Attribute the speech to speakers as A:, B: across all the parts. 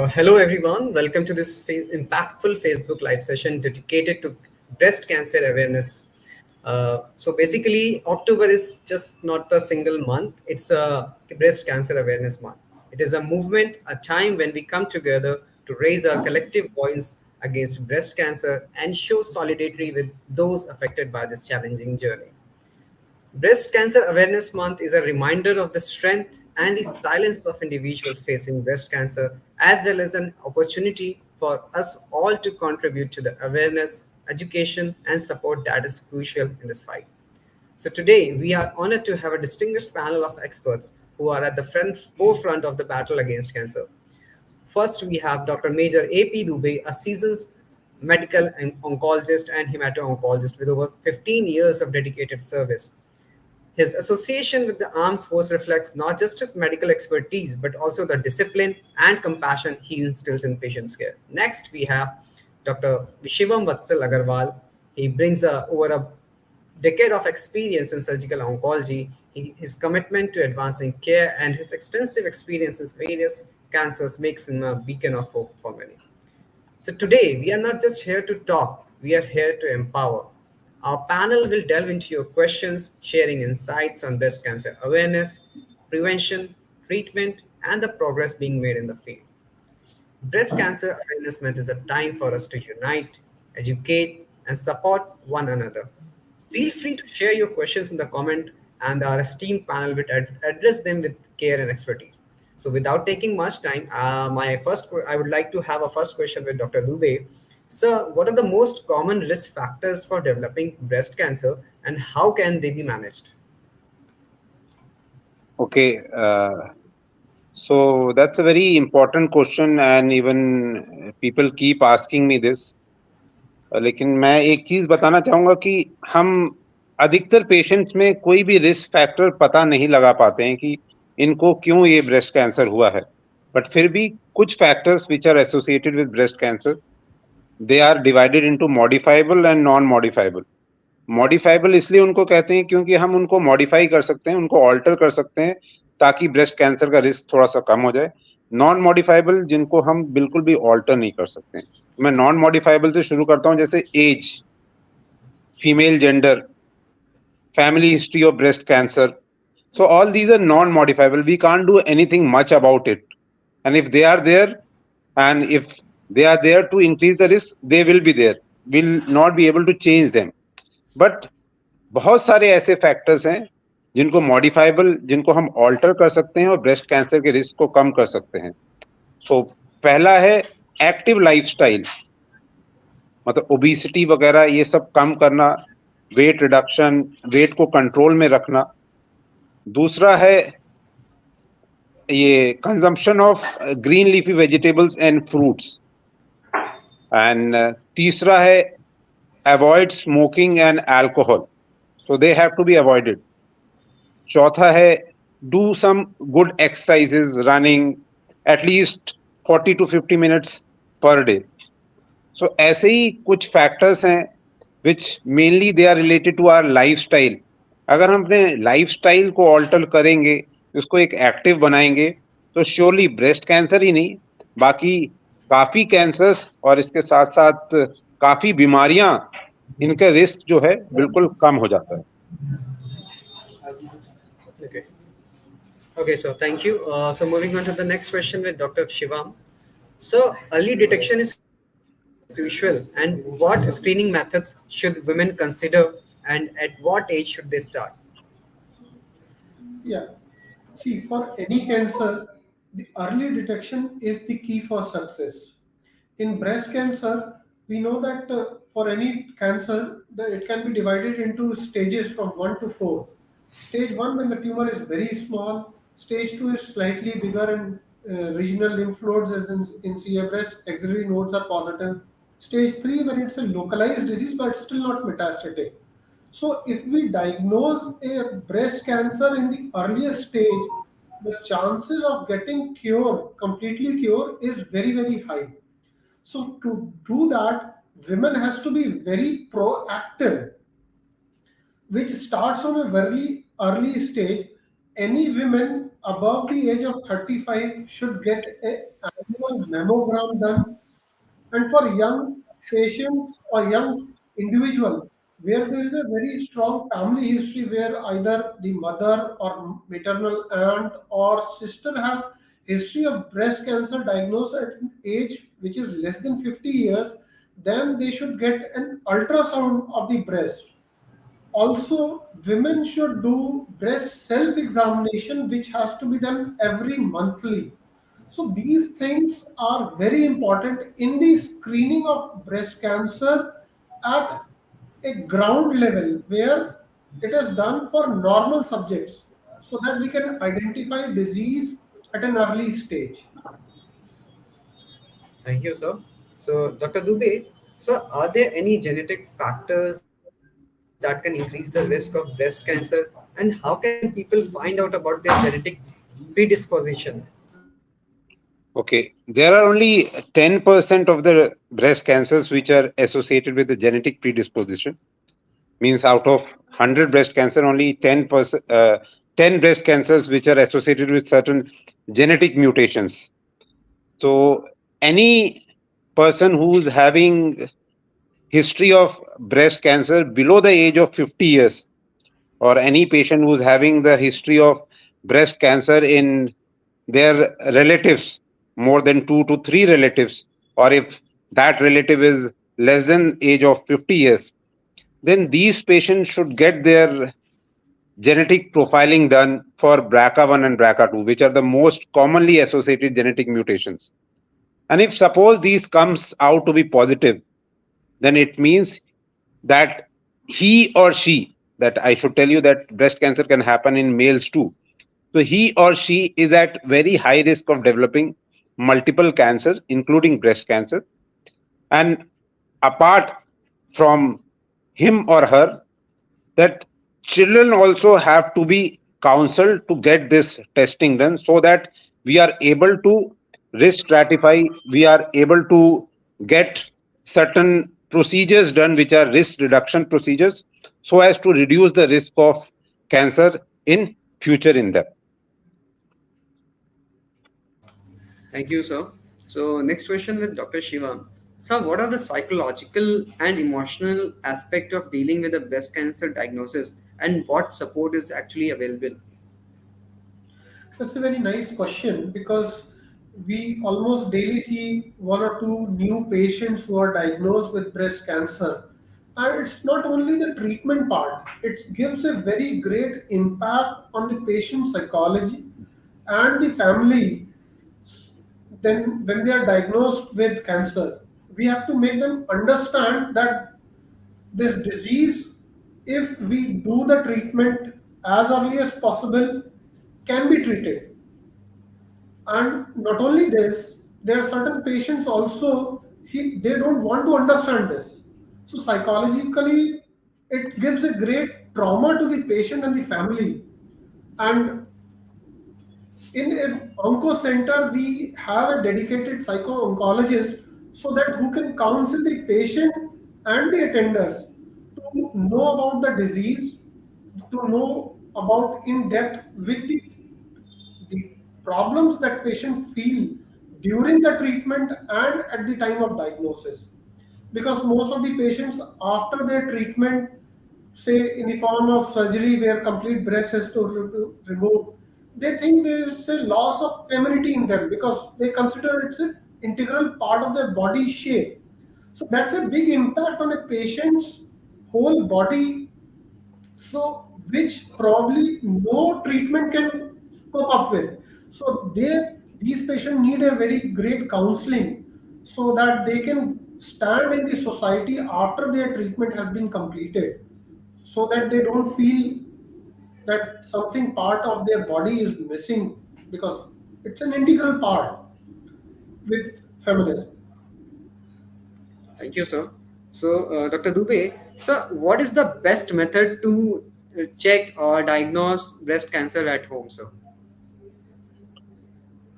A: Hello, everyone. Welcome to this impactful Facebook Live session dedicated to breast cancer awareness. Basically, October is just not a single month, it's a breast cancer awareness month. It is a movement, a time when we come together to raise our collective voice against breast cancer and show solidarity with those affected by this challenging journey. Breast Cancer Awareness Month is a reminder of the strength and the silence of individuals facing breast cancer, as well as an opportunity for us all to contribute to the awareness, education, and support that is crucial in this fight. So today we are honored to have a distinguished panel of experts who are at the forefront of the battle against cancer. First, we have Dr. Major A.P. Dubey, a seasoned medical and oncologist and hemato-oncologist with over 15 years of dedicated service. His association with the armed force reflects not just his medical expertise, but also the discipline and compassion he instills in patients' care. Next, we have Dr. Shivam Vatsal Agarwal. He brings over a decade of experience in surgical oncology. His commitment to advancing care and his extensive experience in various cancers makes him a beacon of hope for many. So today, we are not just here to talk, we are here to empower. Our panel will delve into your questions, sharing insights on breast cancer awareness, prevention, treatment, and the progress being made in the field. Breast Cancer Awareness Month is a time for us to unite, educate, and support one another. Feel free to share your questions in the comment, and our esteemed panel will address them with care and expertise. So, without taking much time, I would like to have a first question with Dr. Dubey. Sir, what are the most common risk factors for developing breast cancer, and how can they be managed?
B: Okay, so that's a very important question, and even people keep asking me this. लेकिन मैं एक चीज बताना चाहूंगा कि हम अधिकतर patients में कोई भी रिस्क फैक्टर पता नहीं लगा पाते हैं कि इनको क्यों ये ब्रेस्ट कैंसर हुआ है, बट फिर भी कुछ factors which are associated with breast cancer, they are divided into modifiable and non modifiable. Modifiable इसलिए उनको कहते हैं क्योंकि हम उनको मॉडिफाई कर सकते हैं, उनको ऑल्टर कर सकते हैं ताकि ब्रेस्ट कैंसर का रिस्क थोड़ा सा कम हो जाए. नॉन मॉडिफाइबल जिनको हम बिल्कुल भी ऑल्टर नहीं कर सकते हैं. मैं नॉन मॉडिफाइबल से शुरू करता हूं, जैसे age, female gender, family history of breast cancer. So all these are non-modifiable. We can't do anything much about it. And if they are there, and if they are there to increase the risk, they will be there. We'll not be able to change them. But बहुत सारे ऐसे factors हैं जिनको modifiable, जिनको हम alter कर सकते हैं और ब्रेस्ट कैंसर के रिस्क को कम कर सकते हैं. सो पहला है एक्टिव लाइफस्टाइल, मतलब ओबेसिटी वगैरह ये सब कम करना, वेट रिडक्शन, वेट को कंट्रोल में रखना. दूसरा है ये consumption of green leafy vegetables and fruits. And तीसरा है avoid smoking and alcohol, so they have to be avoided. चौथा है do some good exercises, running at least 40 to 50 minutes per day. So ऐसे ही कुछ factors हैं which mainly they are related to our lifestyle. अगर हम अपने lifestyle को alter करेंगे, उसको एक active बनाएंगे, तो surely breast cancer ही नहीं, बाकी काफी cancers और इसके साथ साथ काफी बीमारियां, इनका रिस्क जो है बिल्कुल कम हो जाता है.
A: Okay. Okay, so thank you. So moving on to the next question with Dr. Shivam. So early detection is crucial, and what screening methods should women consider, and at what age should they start?
C: Yeah. See, for any cancer, the early detection is the key for success. In breast cancer, we know that for any cancer, it can be divided into stages from 1 to 4. Stage 1, when the tumor is very small. Stage 2 is slightly bigger, and regional lymph nodes, as in CA breast, axillary nodes are positive. Stage 3, when it's a localized disease but still not metastatic. So if we diagnose a breast cancer in the earliest stage, the chances of getting completely cure, is very, very high. So to do that, women has to be very proactive, which starts from a very early stage. Any women above the age of 35 should get a annual mammogram done, and for young patients or young individual where there is a very strong family history where either the mother or maternal aunt or sister have history of breast cancer diagnosed at an age which is less than 50 years, then they should get an ultrasound of the breast. Also, women should do breast self examination, which has to be done every monthly. So, these things are very important in the screening of breast cancer at a ground level where it is done for normal subjects so that we can identify disease at an early stage.
A: Thank you, sir. So, Dr. Dubey, sir, are there any genetic factors that can increase the risk of breast cancer, and how can people find out about their genetic predisposition?
B: Okay, there are only 10% of the breast cancers which are associated with the genetic predisposition. Means out of 100 breast cancer, only 10%, 10 breast cancers which are associated with certain genetic mutations. So any person who's having history of breast cancer below the age of 50 years, or any patient who's having the history of breast cancer in their relatives, more than 2 to 3 relatives, or if that relative is less than age of 50 years, then these patients should get their genetic profiling done for BRCA1 and BRCA2, which are the most commonly associated genetic mutations. And if suppose these comes out to be positive, then it means that he or she, that I should tell you that breast cancer can happen in males too. So he or she is at very high risk of developing multiple cancer, including breast cancer. And apart from him or her, that children also have to be counseled to get this testing done so that we are able to risk stratify, we are able to get certain procedures done which are risk reduction procedures so as to reduce the risk of cancer in future in them.
A: Thank you, sir. So, next question with Dr. Shiva. Sir, what are the psychological and emotional aspect of dealing with a breast cancer diagnosis, and what support is actually available?
C: That's a very nice question because we almost daily see one or two new patients who are diagnosed with breast cancer. And it's not only the treatment part, it gives a very great impact on the patient psychology and the family. Then, when they are diagnosed with cancer, we have to make them understand that this disease, if we do the treatment as early as possible, can be treated. And not only this, there are certain patients also they don't want to understand this. So psychologically, it gives a great trauma to the patient and the family. And in an onco center, we have a dedicated psycho-oncologist so that who can counsel the patient and the attenders to know about the disease, to know about in depth with the problems that patient feel during the treatment and at the time of diagnosis, because most of the patients after their treatment, say in the form of surgery where complete breast is to remove, they think there is a loss of femininity in them because they consider it's an integral part of their body shape. So that's a big impact on a patient's whole body, so which probably no treatment can cope up with. So these patients need a very great counseling so that they can stand in the society after their treatment has been completed, so that they don't feel that something part of their body is missing, because it's an integral part with feminism.
A: Thank you, sir. So, Dr. Dubey, sir, what is the best method to check or diagnose breast cancer at home, sir?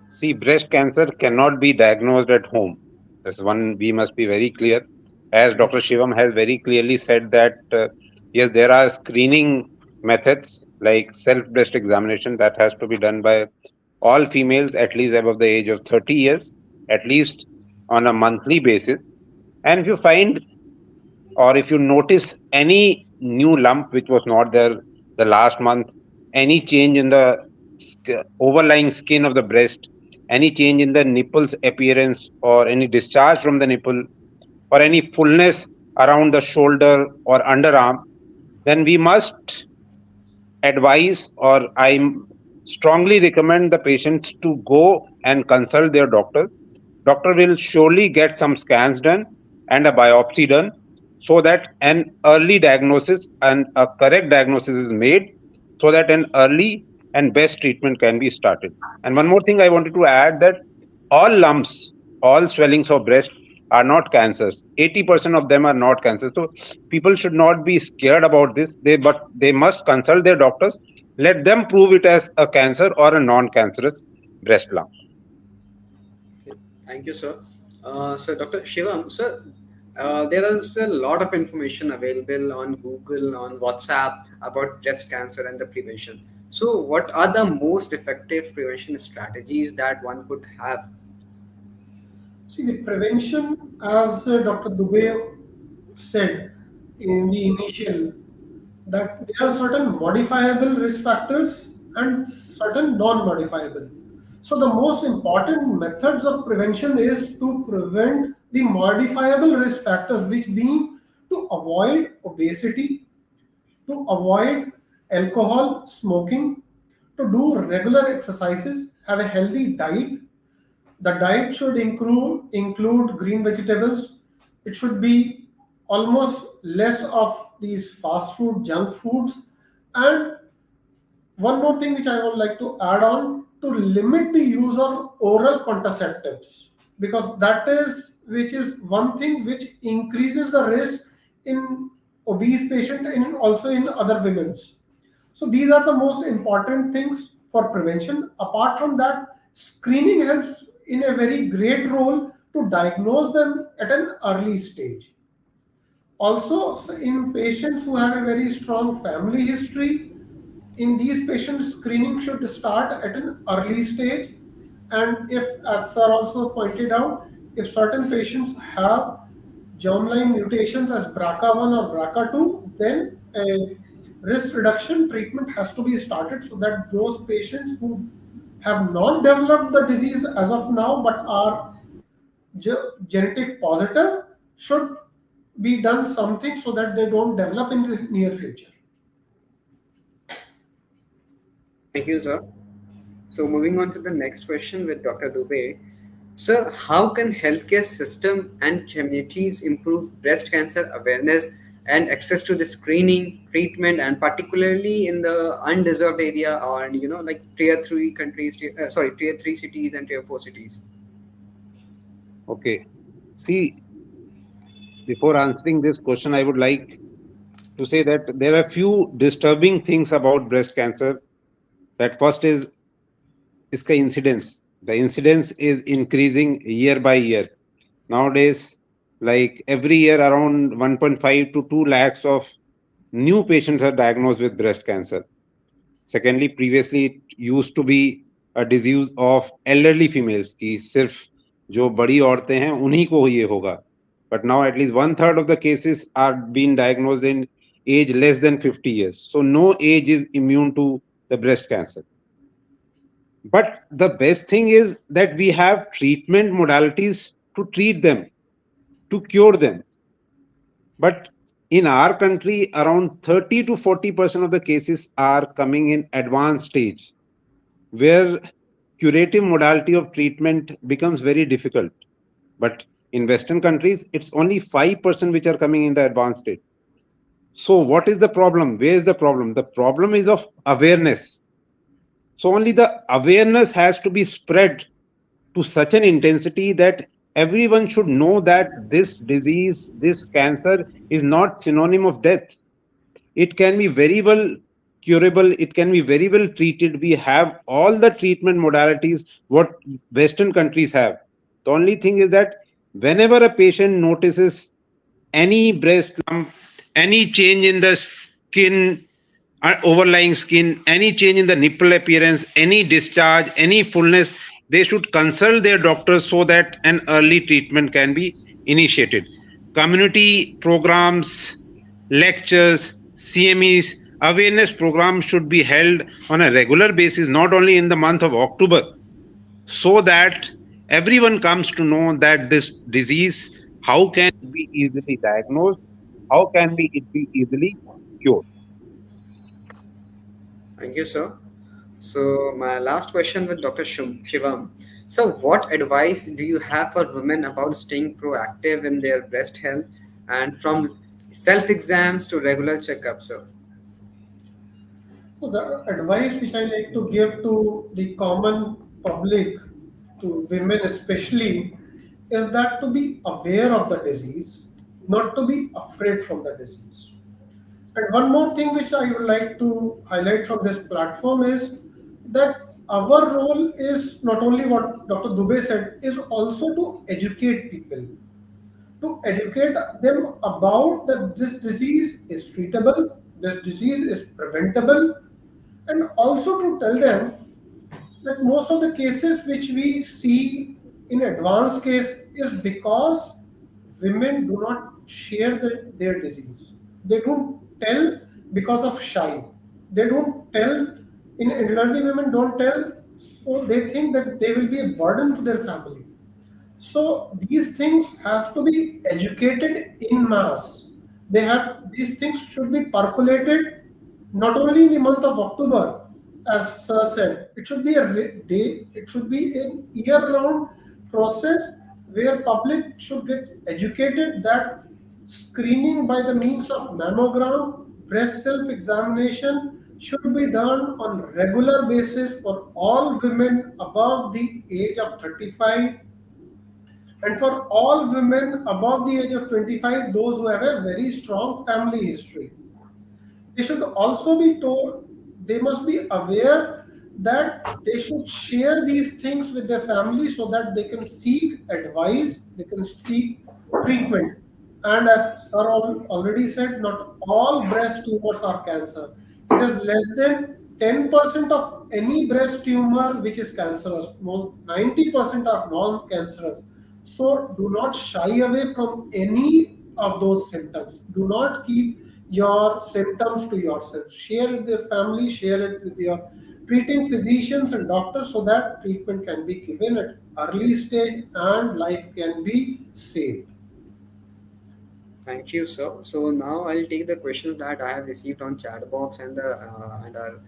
B: See, breast cancer cannot be diagnosed at home. That's one we must be very clear. As Dr. Shivam has very clearly said that yes, there are screening methods like self breast examination that has to be done by all females at least above the age of 30 years, at least on a monthly basis. And if you find or if you notice any new lump which was not there the last month, any change in the overlying skin of the breast, any change in the nipple's appearance, or any discharge from the nipple, or any fullness around the shoulder or underarm, then we must advise, or I strongly recommend the patients to go and consult their doctor. Doctor will surely get some scans done and a biopsy done so that an early diagnosis and a correct diagnosis is made so that an early and best treatment can be started. And one more thing I wanted to add that all lumps, all swellings of breast are not cancers. 80% of them are not cancers. So people should not be scared about this. But they must consult their doctors. Let them prove it as a cancer or a non-cancerous breast lump.
A: Okay, thank you, sir. So, Dr. Shivam, sir, there is a lot of information available on Google, on WhatsApp about breast cancer and the prevention. So, what are the most effective prevention strategies that one could have?
C: See, the prevention, as Dr. Dubey said in the initial, that there are certain modifiable risk factors and certain non-modifiable. So the most important methods of prevention is to prevent the modifiable risk factors, which being to avoid obesity, to avoid alcohol, smoking, to do regular exercises, have a healthy diet. The diet should include green vegetables. It should be almost less of these fast food, junk foods. And one more thing which I would like to add on, to limit the use of oral contraceptives, because that is which is one thing which increases the risk in obese patient and also in other women's. So these are the most important things for prevention. Apart from that, screening helps in a very great role to diagnose them at an early stage. Also, in patients who have a very strong family history, in these patients, screening should start at an early stage. And if, as sir also pointed out, if certain patients have germline mutations as BRCA1 or BRCA2, then a risk reduction treatment has to be started so that those patients who have not developed the disease as of now but are genetic positive should be done something so that they don't develop in the near future.
A: Thank you, sir. So, moving on to the next question with Dr. Dubey. Sir, how can healthcare system and communities improve breast cancer awareness and access to the screening, treatment, and particularly in the undeserved area or like tier three countries, tier three cities and tier four cities?
B: Okay. See, before answering this question, I would like to say that there are few disturbing things about breast cancer. That first is iska incidence. The incidence is increasing year by year. Nowadays, like every year, around 1.5 to 2 lakhs of new patients are diagnosed with breast cancer. Secondly, previously it used to be a disease of elderly females कि सिर्फ जो बड़ी औरतें हैं उन्हीं को ये होगा. But now at least 1/3 of the cases are being diagnosed in age less than 50 years. So no age is immune to the breast cancer. But the best thing is that we have treatment modalities to treat them, to cure them. But in our country, around 30 to 40% of the cases are coming in advanced stage, where curative modality of treatment becomes very difficult. But in Western countries, it's only 5% which are coming in the advanced stage. So what is the problem? Where is the problem? The problem is of awareness. So only the awareness has to be spread to such an intensity that everyone should know that this disease, this cancer is not synonym of death. It can be very well curable. It can be very well treated. We have all the treatment modalities what Western countries have. The only thing is that whenever a patient notices any breast lump, any change in the skin overlying skin, any change in the nipple appearance, any discharge, any fullness, they should consult their doctors so that an early treatment can be initiated. Community programs, lectures, CMEs, awareness programs should be held on a regular basis, not only in the month of October, so that everyone comes to know that this disease, how can it be easily diagnosed, how can it be easily cured.
A: Thank you, sir. So, my last question with Dr. Shivam. So, what advice do you have for women about staying proactive in their breast health and from self exams to regular checkups, sir?
C: So the advice which I like to give to the common public, to women especially, is that to be aware of the disease, not to be afraid from the disease. And one more thing which I would like to highlight from this platform is that our role is not only what Dr. Dubey said, is also to educate people, to educate them about that this disease is treatable, this disease is preventable, and also to tell them that most of the cases which we see in advanced case is because women do not share their disease. They don't tell because of shy. They don't tell, in elderly women don't tell, so they think that they will be a burden to their family. So these things have to be educated in mass. These things should be percolated not only in the month of October, as Sir said. It should be a day. It should be an year-round process where public should get educated that screening by the means of mammogram, breast self-examination should be done on regular basis for all women above the age of 35, and for all women above the age of 25, those who have a very strong family history. They should also be told, they must be aware that they should share these things with their family so that they can seek advice, they can seek treatment. And as Sir already said, not all breast tumors are cancer. It is less than 10% of any breast tumor which is cancerous. 90% are non-cancerous. So do not shy away from any of those symptoms. Do not keep your symptoms to yourself. Share it with your family, share it with your treating physicians and doctors so that treatment can be given at early stage and life can be saved.
A: Thank you, sir. So now I'll take the questions that I have received on chat box and the and our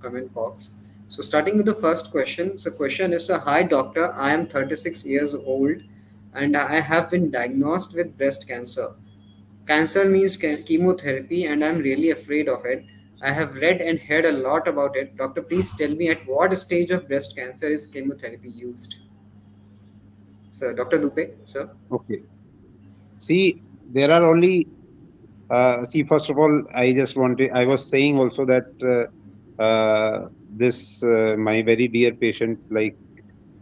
A: comment box. So starting with the first question. So question is, hi doctor, I am 36 years old and I have been diagnosed with breast cancer. Cancer means chemotherapy and I'm really afraid of it. I have read and heard a lot about it. Doctor, please tell me at what stage of breast cancer is chemotherapy used? So Dr. Dupe, sir.
B: Okay. See, there are only first of all, I was saying also that this my very dear patient, like,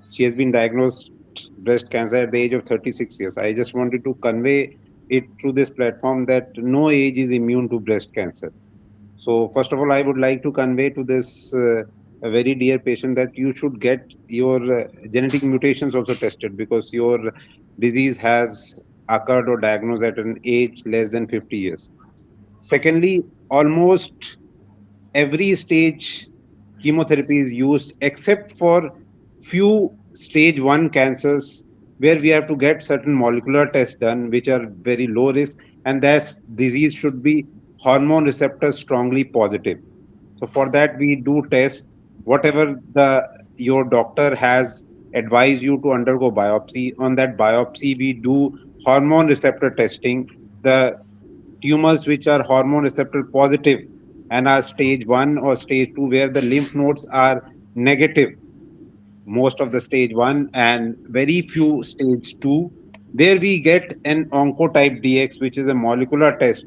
B: she has been diagnosed breast cancer at the age of 36 years. I just wanted to convey it through this platform that no age is immune to breast cancer. So first of all, I would like to convey to this a very dear patient that you should get your genetic mutations also tested, because your disease has occurred or diagnosed at an age less than 50 years. Secondly, almost every stage chemotherapy is used except for few stage 1 cancers where we have to get certain molecular tests done which are very low risk, and that disease should be hormone receptor strongly positive. So for that we do test whatever your doctor has advised you to undergo biopsy. On that biopsy we do hormone receptor testing. The tumors which are hormone receptor positive and are stage 1 or stage 2 where the lymph nodes are negative, most of the stage 1 and very few stage 2, there we get an oncotype DX, which is a molecular test.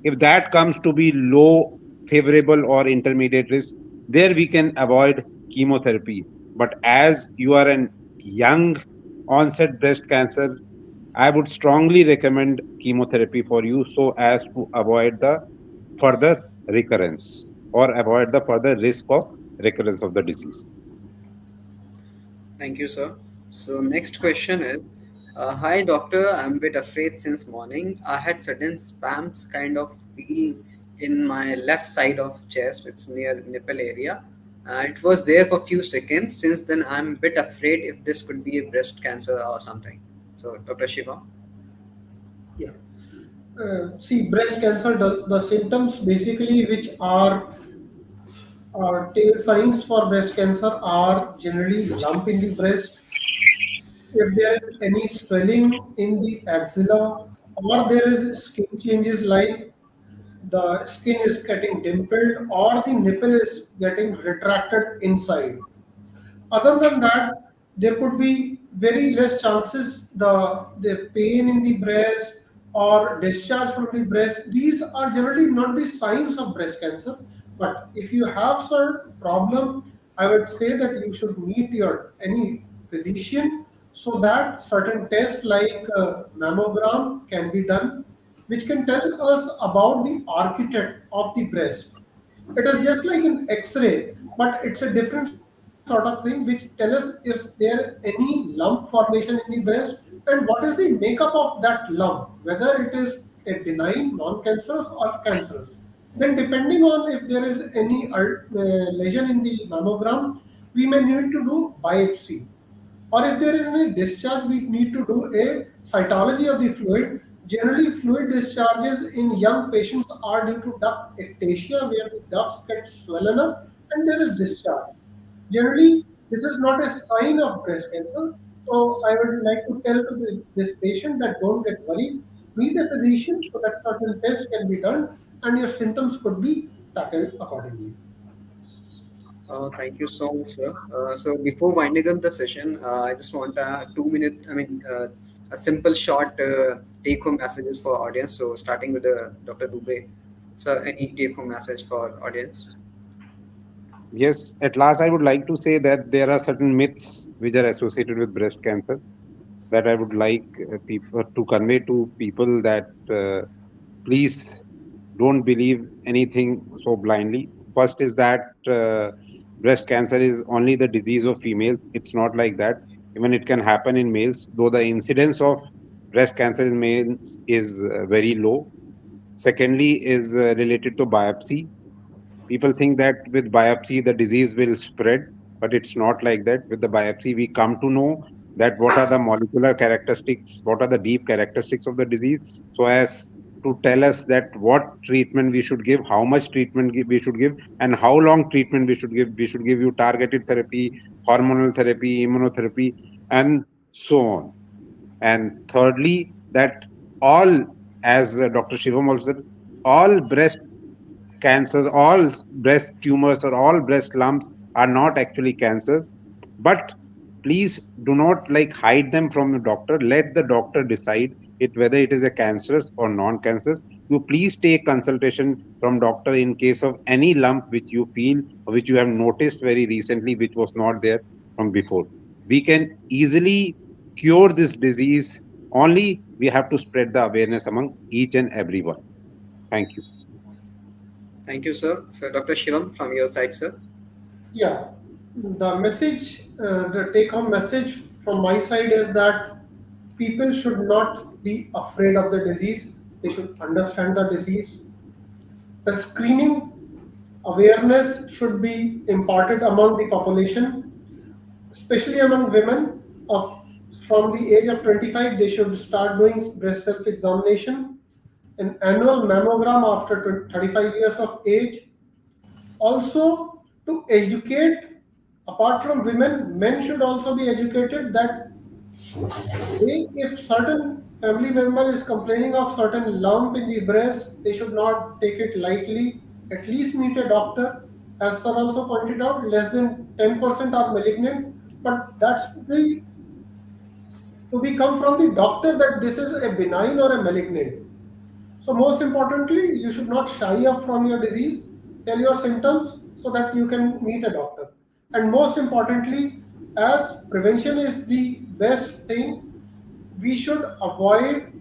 B: If that comes to be low, favorable or intermediate risk, there we can avoid chemotherapy. But as you are an young onset breast cancer, I would strongly recommend chemotherapy for you so as to avoid the further recurrence. or avoid the further risk of recurrence of the disease.
A: Thank you, sir. So next question is, hi doctor, I'm a bit afraid since morning. I had sudden spasms kind of feel in my left side of chest. It's near nipple area. It was there for a few seconds. Since then, I'm a bit afraid if this could be a breast cancer or something. So, Dr. Shiva.
C: Yeah. See, breast cancer, the symptoms basically which are signs for breast cancer are generally lump in the breast, if there is any swelling in the axilla, or there is skin changes like the skin is getting dimpled or the nipple is getting retracted inside. Other than that, there could be very less chances the pain in the breast or discharge from the breast. These are generally not the signs of breast cancer. But if you have certain problem, I would say that you should meet your any physician so that certain tests like mammogram can be done, which can tell us about the architect of the breast. It is just like an X-ray, but it's a different sort of thing which tell us if there is any lump formation in the breast and what is the makeup of that lump, whether it is a benign, non-cancerous or cancerous. Then depending on if there is any lesion in the mammogram, we may need to do biopsy, or if there is any discharge, we need to do a cytology of the fluid. Generally, fluid discharges in young patients are due to duct ectasia, where the ducts get swollen up and there is discharge. Generally, this is not a sign of breast cancer. So I would like to tell to this patient that don't get worried. Meet a physician so that certain tests can be done and your symptoms could be tackled accordingly.
A: Thank you so much, sir. So before winding up the session, I just want a 2 minute, a simple short take-home messages for audience. So starting with Dr. Dubey. Sir, any take-home message for audience?
B: Yes, at last I would like to say that there are certain myths which are associated with breast cancer that I would like people to convey to people that please don't believe anything so blindly. First is that breast cancer is only the disease of females. It's not like that. Even it can happen in males, though the incidence of breast cancer in males is very low. Secondly, is related to biopsy. People think that with biopsy the disease will spread, but it's not like that. With the biopsy, we come to know that what are the molecular characteristics, what are the deep characteristics of the disease, so as to tell us that what treatment we should give, how much treatment we should give, and how long treatment we should give. We should give you targeted therapy, hormonal therapy, immunotherapy, and so on. And thirdly, that all, as Dr. Shivam also said, all breast cancers, all breast tumors, or all breast lumps are not actually cancers. But please do not like hide them from the doctor. Let the doctor decide it whether it is a cancerous or non-cancerous. You please take consultation from doctor in case of any lump which you feel or which you have noticed very recently, which was not there from before. We can easily cure this disease. Only we have to spread the awareness among each and everyone. Thank you.
A: Thank you, sir. So, Dr. Shivam, from your side, sir.
C: Yeah, the take home message from my side is that people should not be afraid of the disease. They should understand the disease. The screening awareness should be imparted among the population, especially among women of from the age of 25. They should start doing breast self examination, an annual mammogram after 35 years of age. Also, to educate, apart from women, men should also be educated that if certain family member is complaining of certain lump in the breast, they should not take it lightly. At least meet a doctor. As sir also pointed out, less than 10% are malignant, but that's the to be come from the doctor that this is a benign or a malignant. So most importantly, you should not shy up from your disease. Tell your symptoms so that you can meet a doctor. And most importantly, as prevention is the best thing, we should avoid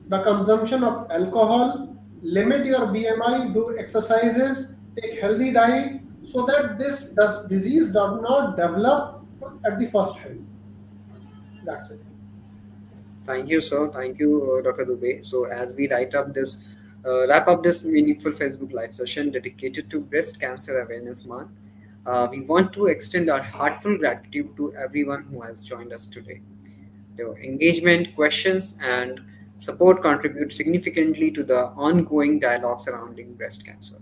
C: the consumption of alcohol, limit your BMI, do exercises, take healthy diet, so that this disease does not develop at the first hand. That's it.
A: Thank you, sir. Thank you, Dr. Dubey. So, as we wrap up this meaningful Facebook Live session dedicated to Breast Cancer Awareness Month, we want to extend our heartfelt gratitude to everyone who has joined us today. Their engagement, questions, and support contribute significantly to the ongoing dialogue surrounding breast cancer.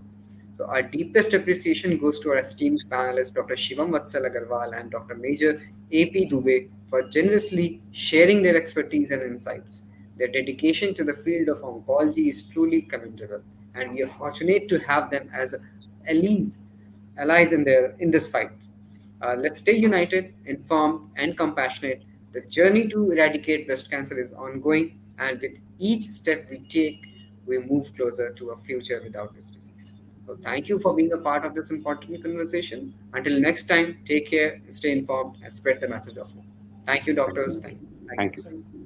A: So our deepest appreciation goes to our esteemed panelists, Dr. Shivam Vatsal Agarwal and Dr. Major A.P. Dubey, for generously sharing their expertise and insights. Their dedication to the field of oncology is truly commendable, and we are fortunate to have them as allies, allies in this fight. Let's stay united, informed, and compassionate. The journey to eradicate breast cancer is ongoing, and with each step we take, we move closer to a future without this disease. So, thank you for being a part of this important conversation. Until next time, take care, stay informed, and spread the message of hope. Thank you, doctors. Thank you.
B: Thank you.
C: Thank you.